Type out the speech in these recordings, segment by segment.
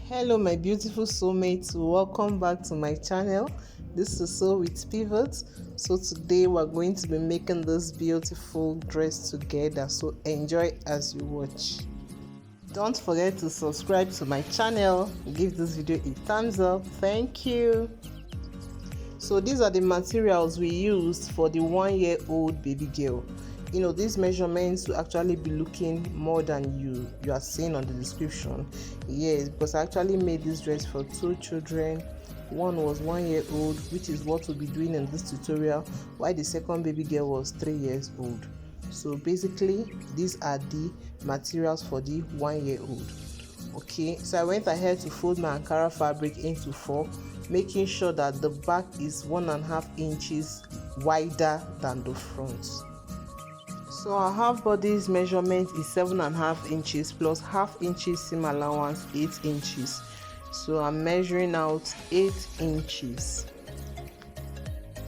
Hello my beautiful soulmates, welcome back to my channel. This is Sew with Pivot. So today we're going to be making this beautiful dress together, so enjoy as you watch. Don't forget to subscribe to my channel, give this video a thumbs up. Thank you. So these are the materials we used for the 1-year-old baby girl. You know, these measurements will actually be looking more than you are seeing on the description. Yes, because I actually made this dress for 2 children. One was 1 year old, which is what we'll be doing in this tutorial, while the second baby girl was 3 years old. So basically these are the materials for the 1-year-old. Okay, so I went ahead to fold my Ankara fabric into 4, making sure that the back is 1.5 inches wider than the front. So our half bodice measurement is 7.5 inches plus half inches seam allowance 8 inches. So I'm measuring out 8 inches.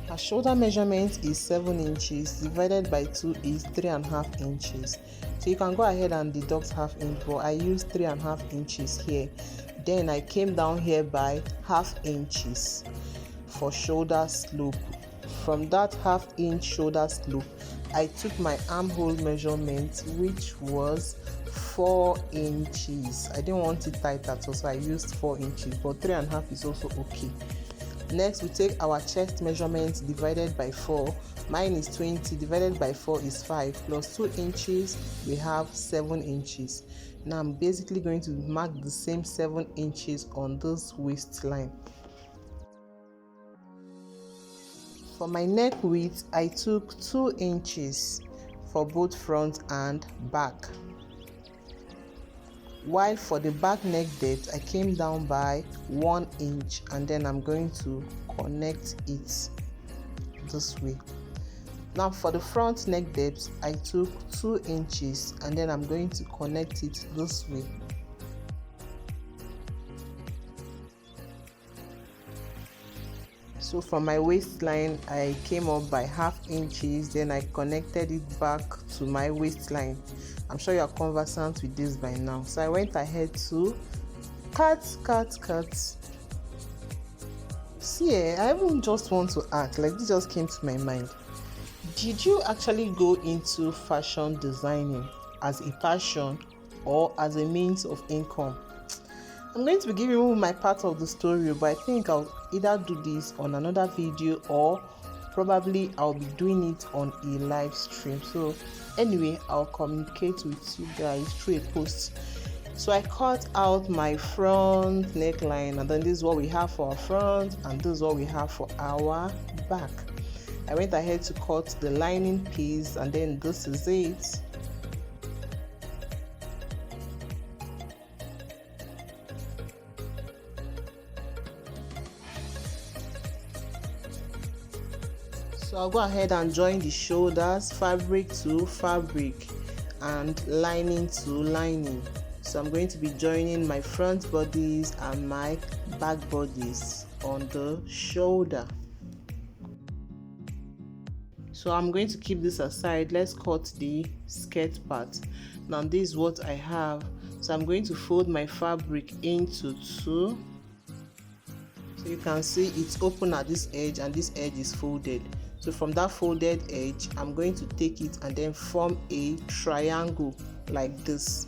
Her shoulder measurement is 7 inches divided by 2 is 3.5 inches. So you can go ahead and deduct half inch, but I used 3.5 inches here. Then I came down here by half inches for shoulder slope. From that half inch shoulder slope, I took my armhole measurement, which was 4 inches. I didn't want it tight at all, so I used 4 inches, but 3.5 is also okay. Next, we take our chest measurement divided by 4. Mine is 20 divided by 4 is 5 plus 2 inches, we have 7 inches. Now I'm basically going to mark the same 7 inches on this waistline. For my neck width, I took 2 inches for both front and back. While for the back neck depth, I came down by 1 inch, and then I'm going to connect it this way. Now for the front neck depth, I took 2 inches, and then I'm going to connect it this way. So from my waistline, I came up by half inches, then I connected it back to my waistline. I'm sure you're conversant with this by now. So I went ahead to cut. See, I even just want to ask, like this just came to my mind. Did you actually go into fashion designing as a passion or as a means of income? I'm going to be giving you my part of the story, but I think I'll either do this on another video or probably I'll be doing it on a live stream. So anyway, I'll communicate with you guys through a post. So I cut out my front neckline, and then this is what we have for our front, and this is what we have for our back. I went ahead to cut the lining piece, and then this is it. So I'll go ahead and join the shoulders, fabric to fabric and lining to lining. So I'm going to be joining my front bodies and my back bodies on the shoulder. So I'm going to keep this aside. Let's cut the skirt part. Now this is what I have. So I'm going to fold my fabric into 2. So you can see it's open at this edge and this edge is folded. So from that folded edge, I'm going to take it and then form a triangle like this.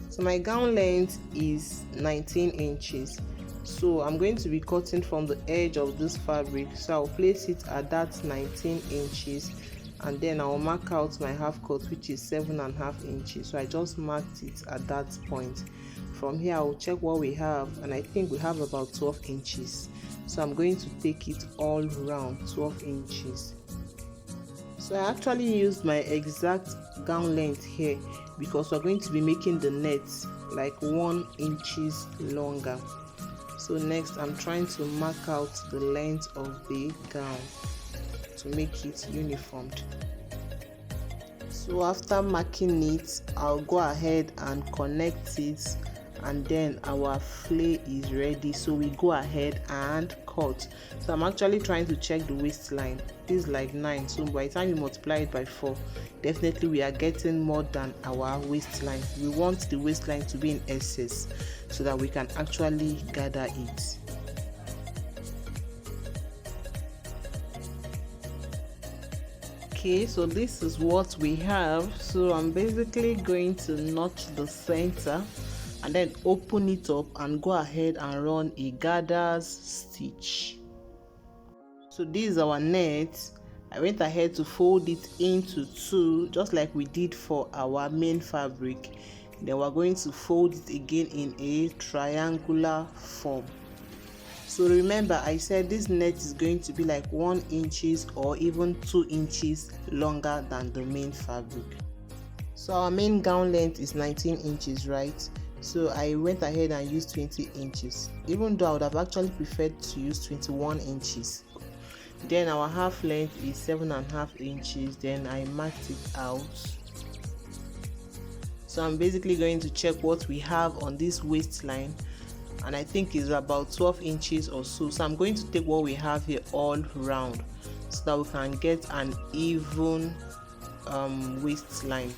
So my gown length is 19 inches. So I'm going to be cutting from the edge of this fabric. So I'll place it at that 19 inches, and then I'll mark out my half cut, which is 7.5 inches. So I just marked it at that point. From here I'll check what we have, and I think we have about 12 inches. So I'm going to take it all around 12 inches. So I actually used my exact gown length here because we're going to be making the net like 1 inches longer. So next I'm trying to mark out the length of the gown to make it uniformed. So after marking it, I'll go ahead and connect it and then our fillet is ready. So we go ahead and cut. So I'm actually trying to check the waistline. This is like 9, so by the time you multiply it by 4, definitely we are getting more than our waistline. We want the waistline to be in excess so that we can actually gather it. Okay, so this is what we have. So I'm basically going to notch the center and then open it up and go ahead and run a gathers stitch. So this is our net. I went ahead to fold it into 2, just like we did for our main fabric. Then we're going to fold it again in a triangular form. So remember, I said this net is going to be like 1 inch or even 2 inches longer than the main fabric. So our main gown length is 19 inches, right? So I went ahead and used 20 inches, even though I would have actually preferred to use 21 inches. Then our half length is 7.5 inches. Then I marked it out. So I'm basically going to check what we have on this waistline, and I think it's about 12 inches or so. So I'm going to take what we have here all round so that we can get an even waistline.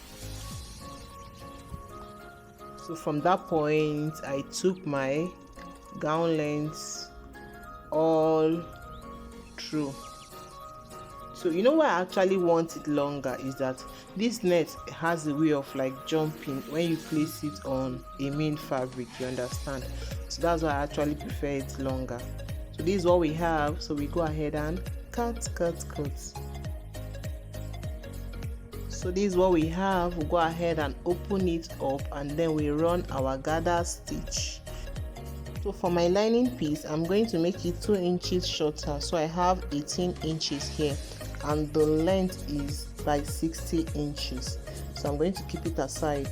So from that point, I took my gown length all through. So you know why I actually want it longer is that this net has a way of like jumping when you place it on a main fabric, you understand? So that's why I actually prefer it longer. So this is what we have. So we go ahead and cut. So this is what we have. We'll go ahead and open it up and then we run our gather stitch. So for my lining piece, I'm going to make it 2 inches shorter. So I have 18 inches here and the length is by 60 inches. So I'm going to keep it aside.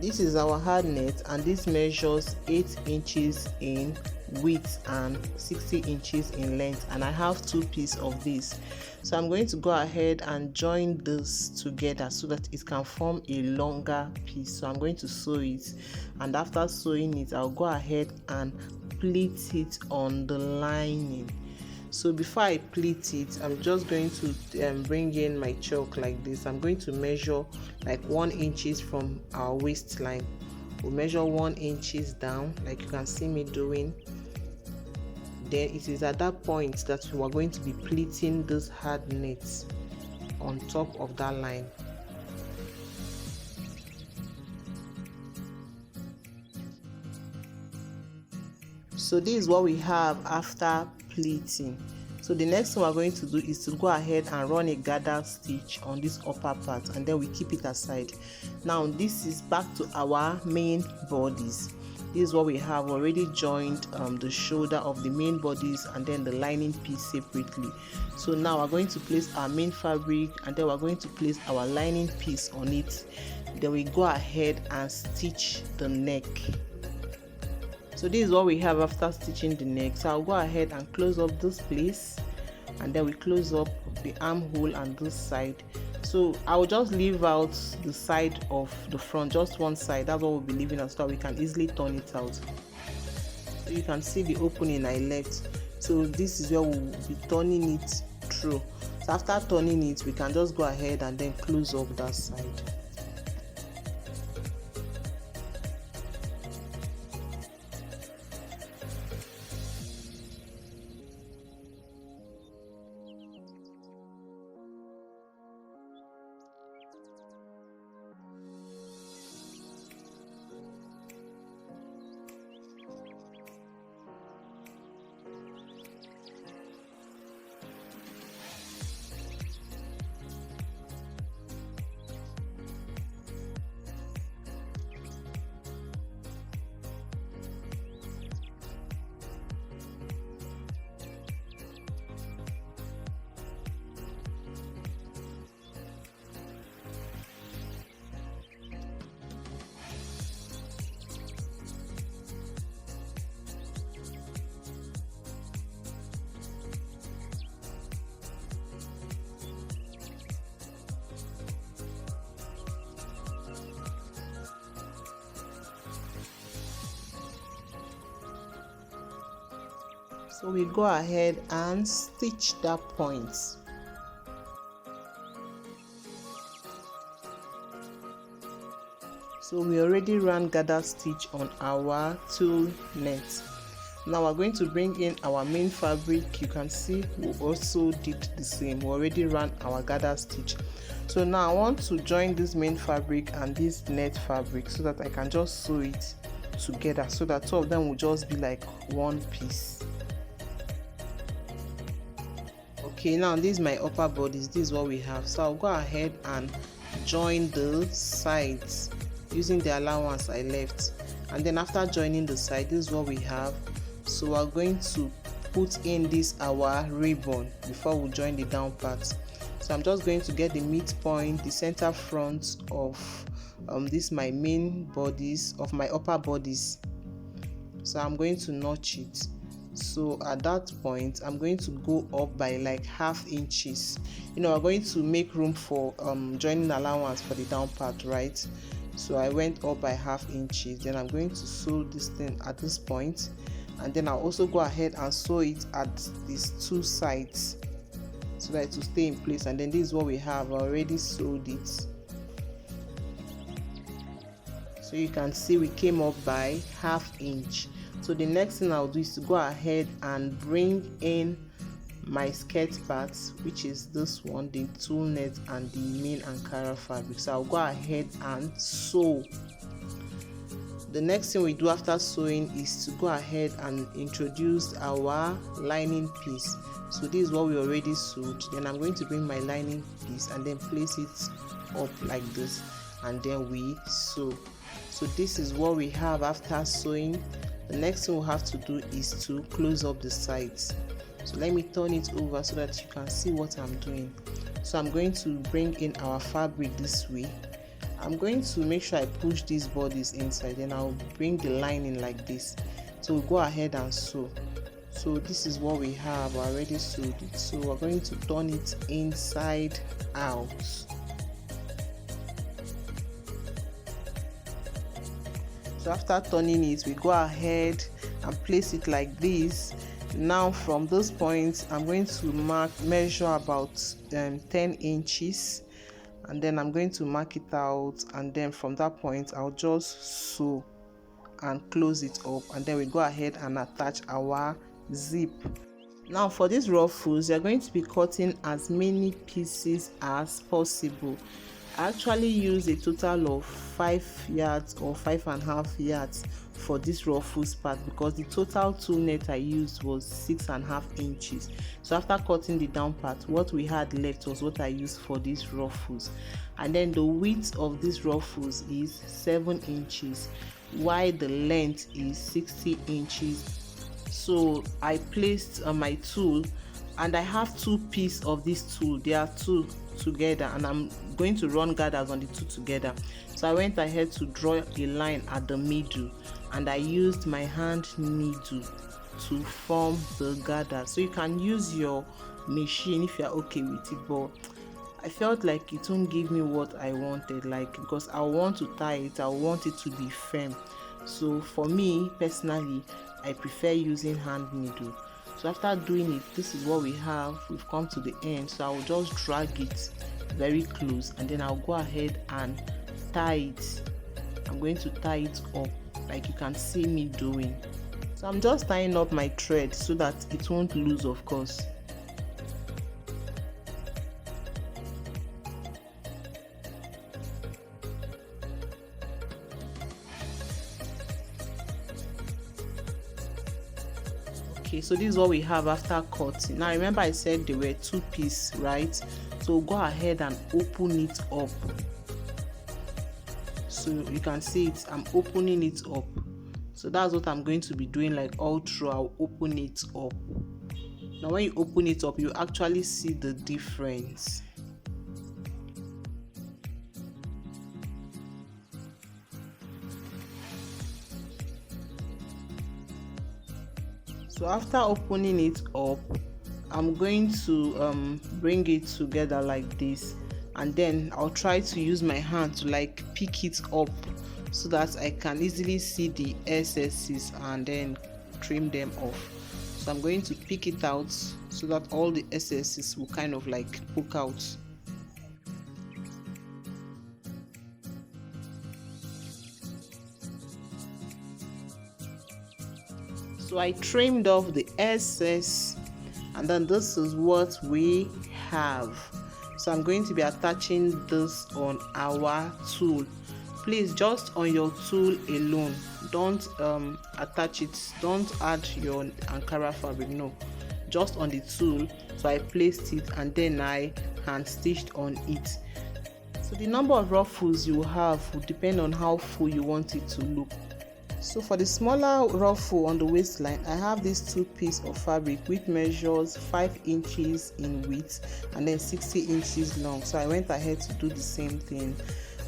This is our hard net and this measures 8 inches in width and 60 inches in length, and I have 2 pieces of this. So I'm going to go ahead and join this together so that it can form a longer piece. So I'm going to sew it, and after sewing it, I'll go ahead and pleat it on the lining. So before I pleat it, I'm just going to bring in my chalk like this. I'm going to measure like 1 inch from our waistline. We'll measure 1 inch down like you can see me doing. Then it is at that point that we are going to be pleating this hard net on top of that line. So this is what we have after pleating. So the next thing we're going to do is to go ahead and run a gather stitch on this upper part, and then we keep it aside. Now this is back to our main bodice. This is what we have already joined the shoulder of the main bodice and then the lining piece separately. So now we're going to place our main fabric and then we're going to place our lining piece on it. Then we go ahead and stitch the neck. So this is what we have after stitching the neck. So I'll go ahead and close up this place, and then we close up the armhole and this side. So I will just leave out the side of the front, just one side. That's what we'll be leaving out so that we can easily turn it out. So you can see the opening I left. So this is where we'll be turning it through. So after turning it, we can just go ahead and then close up that side. So we go ahead and stitch that point. So we already ran gather stitch on our tulle net. Now we're going to bring in our main fabric. You can see we also did the same. We already ran our gather stitch. So now I want to join this main fabric and this net fabric so that I can just sew it together, so that two of them will just be like one piece. Okay, now this is my upper bodice. This is what we have. So I'll go ahead and join the sides using the allowance I left, and then after joining the side, this is what we have. So we're going to put in this our ribbon before we join the down part. So I'm just going to get the midpoint, the center front of this my main bodice of my upper bodice. So I'm going to notch it. So at that point I'm going to go up by like half inches. You know, we're going to make room for joining allowance for the down part, right? So I went up by half inches. Then I'm going to sew this thing at this point, and then I'll also go ahead and sew it at these two sides so that it will stay in place. And then this is what we have. I already sewed it. So you can see we came up by half inch. So the next thing I'll do is to go ahead and bring in my skirt parts, which is this one, the tulle net and the main Ankara fabric. So I'll go ahead and sew. The next thing we do after sewing is to go ahead and introduce our lining piece. So this is what we already sewed. Then I'm going to bring my lining piece and then place it up like this, and then we sew. So this is what we have after sewing. The next thing we'll have to do is to close up the sides. So let me turn it over so that you can see what I'm doing. So I'm going to bring in our fabric this way. I'm going to make sure I push these bodies inside, then I'll bring the lining like this. So we'll go ahead and sew. So this is what we have. I already sewed it. So we're going to turn it inside out. So after turning it, we go ahead and place it like this. Now from this point, I'm going to measure about 10 inches, and then I'm going to mark it out, and then from that point I'll just sew and close it up, and then we go ahead and attach our zip. Now for these ruffles, you're going to be cutting as many pieces as possible. I actually use a total of 5 yards or 5.5 yards for this ruffles part, because the total tulle net I used was 6.5 inches. So after cutting the down part, what we had left was what I used for these ruffles. And then the width of these ruffles is 7 inches, while the length is 60 inches. So I placed my tulle, and I have 2 pieces of this tulle. They are 2 together, and I'm going to run gathers on the 2 together. So I went ahead to draw a line at the middle, and I used my hand needle to form the gather. So you can use your machine if you're okay with it, but I felt like it won't give me what I wanted, like, because I want to tie it, I want it to be firm. So for me personally, I prefer using hand needle. So after doing it, this is what we have. We've come to the end. So I will just drag it very close, and then I'll go ahead and tie it. I'm going to tie it up like you can see me doing. So I'm just tying up my thread so that it won't lose, of course. Okay, so this is what we have after cutting. Now remember I said there were 2 pieces, right? So go ahead and open it up. So you can see it, I'm opening it up. So that's what I'm going to be doing, like all through. I'll open it up. Now when you open it up, you actually see the difference. So after opening it up, I'm going to bring it together like this, and then I'll try to use my hand to like pick it up so that I can easily see the excesses and then trim them off. So I'm going to pick it out so that all the excesses will kind of like poke out. So I trimmed off the excess, and then this is what we have. So I'm going to be attaching this on our tool. Please, just on your tool alone, don't attach it, don't add your Ankara fabric, no, just on the tool. So I placed it and then I hand stitched on it. So the number of ruffles you have will depend on how full you want it to look. So for the smaller ruffle on the waistline, I have this 2 pieces of fabric which measures 5 inches in width and then 60 inches long. So I went ahead to do the same thing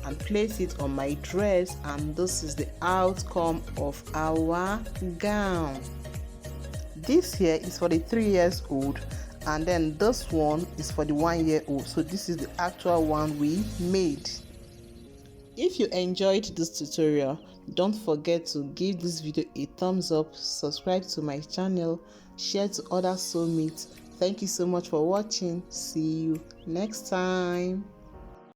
and place it on my dress, and this is the outcome of our gown. This here is for the 3 years old, and then this one is for the 1 year old. So this is the actual one we made. If you enjoyed this tutorial, don't forget to give this video a thumbs up, subscribe to my channel, share to other soulmates. Thank you so much for watching. See you next time.